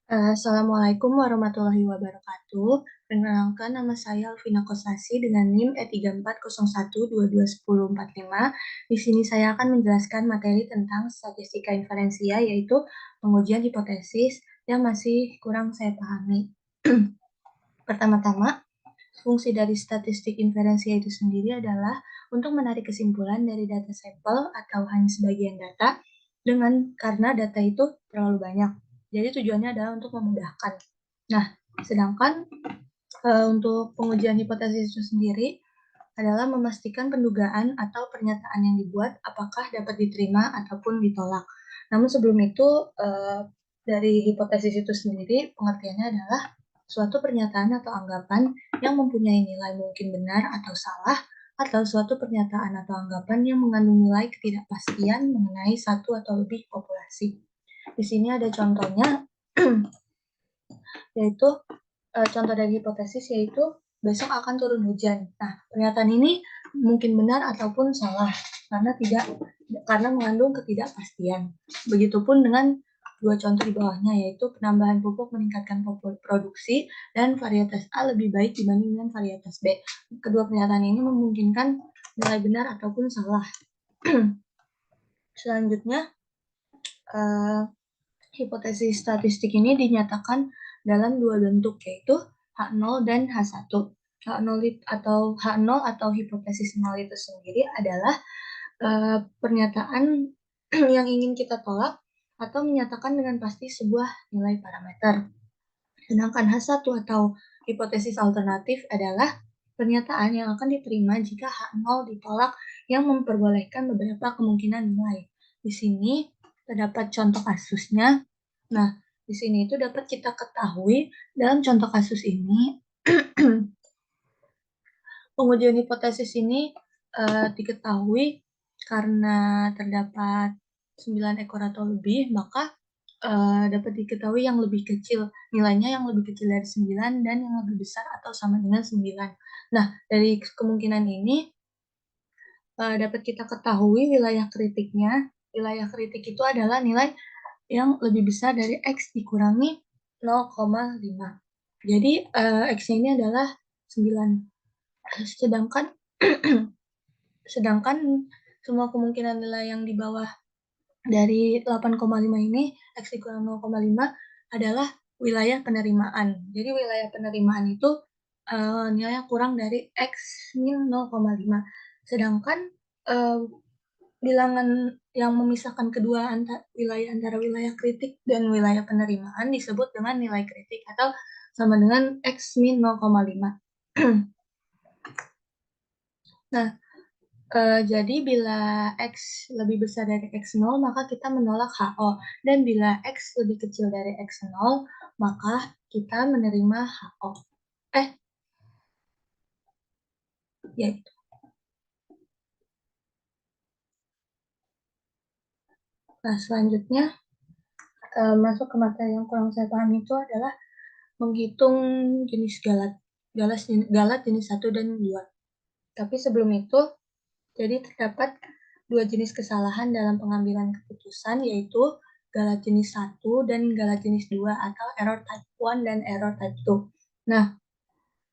Assalamualaikum warahmatullahi wabarakatuh. Perkenalkan, nama saya Alvina Kosasi dengan NIM E3401221045. Di sini saya akan menjelaskan materi tentang statistika inferensia, yaitu pengujian hipotesis yang masih kurang saya pahami. Pertama-tama, fungsi dari statistik inferensia itu sendiri adalah untuk menarik kesimpulan dari data sampel atau hanya sebagian data karena data itu terlalu banyak. Jadi tujuannya adalah untuk memudahkan. Nah, sedangkan untuk pengujian hipotesis itu sendiri adalah memastikan pendugaan atau pernyataan yang dibuat apakah dapat diterima ataupun ditolak. Namun sebelum itu, dari hipotesis itu sendiri pengertiannya adalah suatu pernyataan atau anggapan yang mempunyai nilai mungkin benar atau salah, atau suatu pernyataan atau anggapan yang mengandung nilai ketidakpastian mengenai satu atau lebih populasi. Di sini ada contohnya, yaitu contoh dari hipotesis yaitu besok akan turun hujan. Nah, pernyataan ini mungkin benar ataupun salah karena mengandung ketidakpastian. Begitupun dengan dua contoh di bawahnya, yaitu penambahan pupuk meningkatkan produksi dan varietas A lebih baik dibanding dengan varietas B. Kedua pernyataan ini memungkinkan nilai benar ataupun salah. Selanjutnya, hipotesis statistik ini dinyatakan dalam dua bentuk, yaitu H0 dan H1. H0 atau hipotesis nol itu sendiri adalah pernyataan yang ingin kita tolak atau menyatakan dengan pasti sebuah nilai parameter. Sedangkan H1 atau hipotesis alternatif adalah pernyataan yang akan diterima jika H0 ditolak yang memperbolehkan beberapa kemungkinan nilai. Di sini terdapat contoh kasusnya. Nah, di sini itu dapat kita ketahui dalam contoh kasus ini pengujian hipotesis ini diketahui karena terdapat 9 ekor atau lebih, maka dapat diketahui yang lebih kecil, nilainya yang lebih kecil dari 9 dan yang lebih besar atau sama dengan 9. Nah, dari kemungkinan ini dapat kita ketahui wilayah kritiknya. Wilayah kritik itu adalah nilai yang lebih besar dari X dikurangi 0,5. Jadi X-nya ini adalah 9. Sedangkan sedangkan semua kemungkinan nilai yang di bawah dari 8,5 ini, X dikurang 0,5 adalah wilayah penerimaan. Jadi wilayah penerimaan itu nilainya kurang dari X min 0,5. Sedangkan bilangan yang memisahkan kedua wilayah antara wilayah kritik dan wilayah penerimaan disebut dengan nilai kritik atau sama dengan X min 0,5. Nah, jadi bila X lebih besar dari X0, maka kita menolak HO. Dan bila X lebih kecil dari X0, maka kita menerima HO. Ya itu. Nah, selanjutnya masuk ke materi yang kurang saya pahami itu adalah menghitung jenis galat jenis 1 dan 2. Tapi sebelum itu, jadi terdapat dua jenis kesalahan dalam pengambilan keputusan, yaitu galat jenis 1 dan galat jenis 2 atau error type 1 dan error type 2. Nah,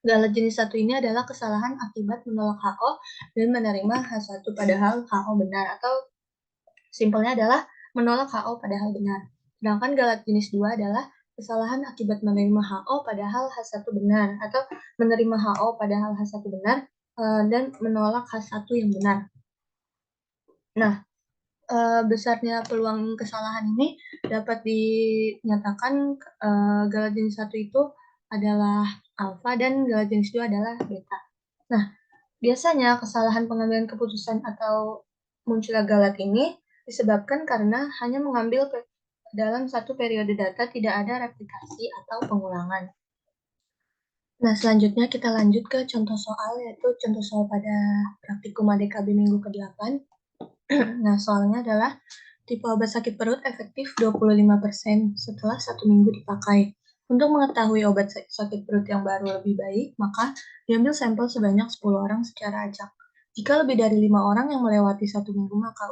galat jenis 1 ini adalah kesalahan akibat menolak HO dan menerima H1 padahal HO benar, atau simpelnya adalah menolak HO padahal benar. Sedangkan galat jenis 2 adalah kesalahan akibat menerima HO padahal H1 benar, atau menerima HO padahal H1 benar dan menolak H1 yang benar. Nah, besarnya peluang kesalahan ini dapat dinyatakan galat jenis 1 itu adalah alfa dan galat jenis 2 adalah beta. Nah, biasanya kesalahan pengambilan keputusan atau munculnya galat ini disebabkan karena hanya mengambil dalam satu periode data, tidak ada replikasi atau pengulangan. Nah, selanjutnya kita lanjut ke contoh soal, yaitu contoh soal pada praktikum ADKB minggu ke-8. Nah, soalnya adalah tipe obat sakit perut efektif 25% setelah 1 minggu dipakai. Untuk mengetahui obat sakit perut yang baru lebih baik, maka diambil sampel sebanyak 10 orang secara acak. Jika lebih dari 5 orang yang melewati 1 minggu, maka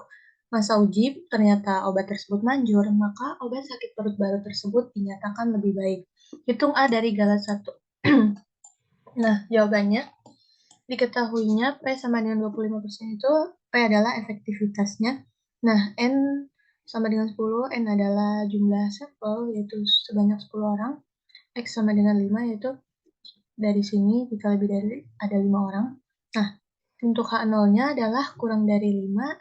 masa uji ternyata obat tersebut manjur, maka obat sakit perut baru tersebut dinyatakan lebih baik. Hitung A dari Galat 1. Nah, jawabannya, diketahuinya P sama dengan 25% itu, P adalah efektivitasnya. Nah, N sama dengan 10, N adalah jumlah sampel, yaitu sebanyak 10 orang. X sama dengan 5, yaitu dari sini jika lebih dari ada 5 orang. Nah, untuk H0-nya adalah kurang dari 5,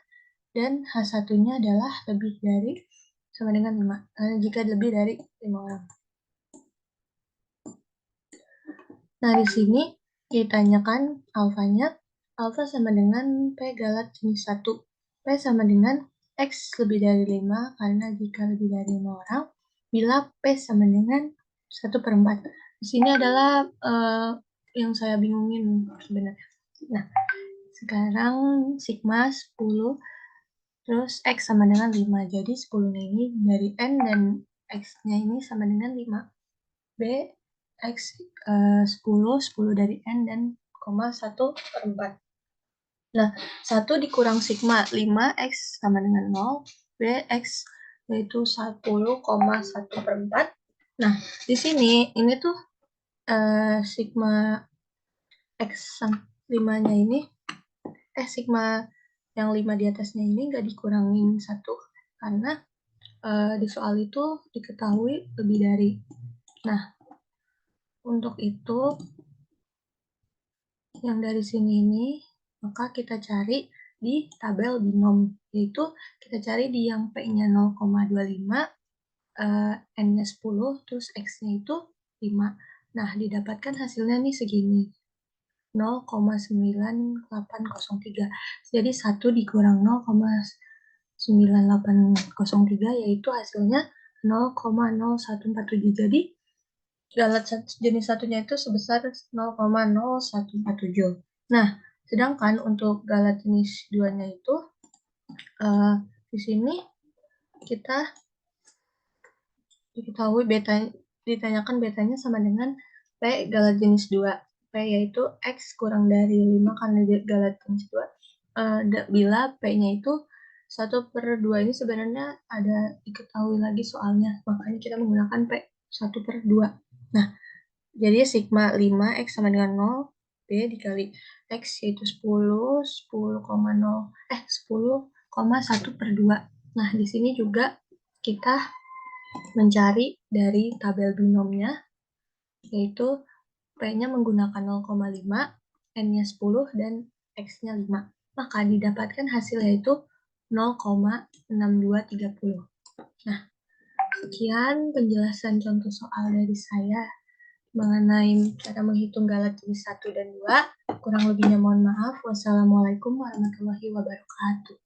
dan H1-nya adalah lebih dari sama dengan 5, jika lebih dari 5 orang. Nah, di sini ditanyakan alfanya, alfa sama dengan P Galat jenis 1. P sama dengan X lebih dari 5, karena jika lebih dari 5 orang, bila P sama dengan 1/4. Di sini adalah yang saya bingungin sebenarnya. Nah, sekarang sigma 10, terus X sama dengan 5. Jadi 10-nya ini dari N dan X-nya ini sama dengan 5. B, X 10 dari N dan 1/4. Nah, 1 dikurang sigma 5, X sama dengan 0. B, X yaitu 10,1/4. Nah, di sini ini tuh sigma X 5-nya ini, sigma yang 5 di atasnya ini nggak dikurangin 1, karena di soal itu diketahui lebih dari. Nah, untuk itu yang dari sini ini, maka kita cari di tabel binom, yaitu kita cari di yang P-nya 0,25, N-nya 10, terus X-nya itu 5. Nah, didapatkan hasilnya nih segini, 0,9803. Jadi 1 dikurang 0,9803, yaitu hasilnya 0,0147. Jadi Galat jenis satunya itu sebesar 0,0147. Nah, sedangkan untuk galat jenis 2-nya itu, di sini kita diketahui ditanyakan betanya sama dengan P galat jenis 2. P yaitu X kurang dari 5 karena galat jenis 2. Bila P-nya itu 1/2 ini sebenarnya ada diketahui lagi soalnya, makanya kita menggunakan P 1/2. Nah, jadi sigma 5 X sama dengan 0, B dikali X yaitu 10,1/2. Nah, di sini juga kita mencari dari tabel binomnya, yaitu P-nya menggunakan 0,5, N-nya 10, dan X-nya 5. Maka didapatkan hasil yaitu 0,6230. Nah, sekian penjelasan contoh soal dari saya mengenai cara menghitung galat jenis 1 dan 2. Kurang lebihnya mohon maaf. Wassalamualaikum warahmatullahi wabarakatuh.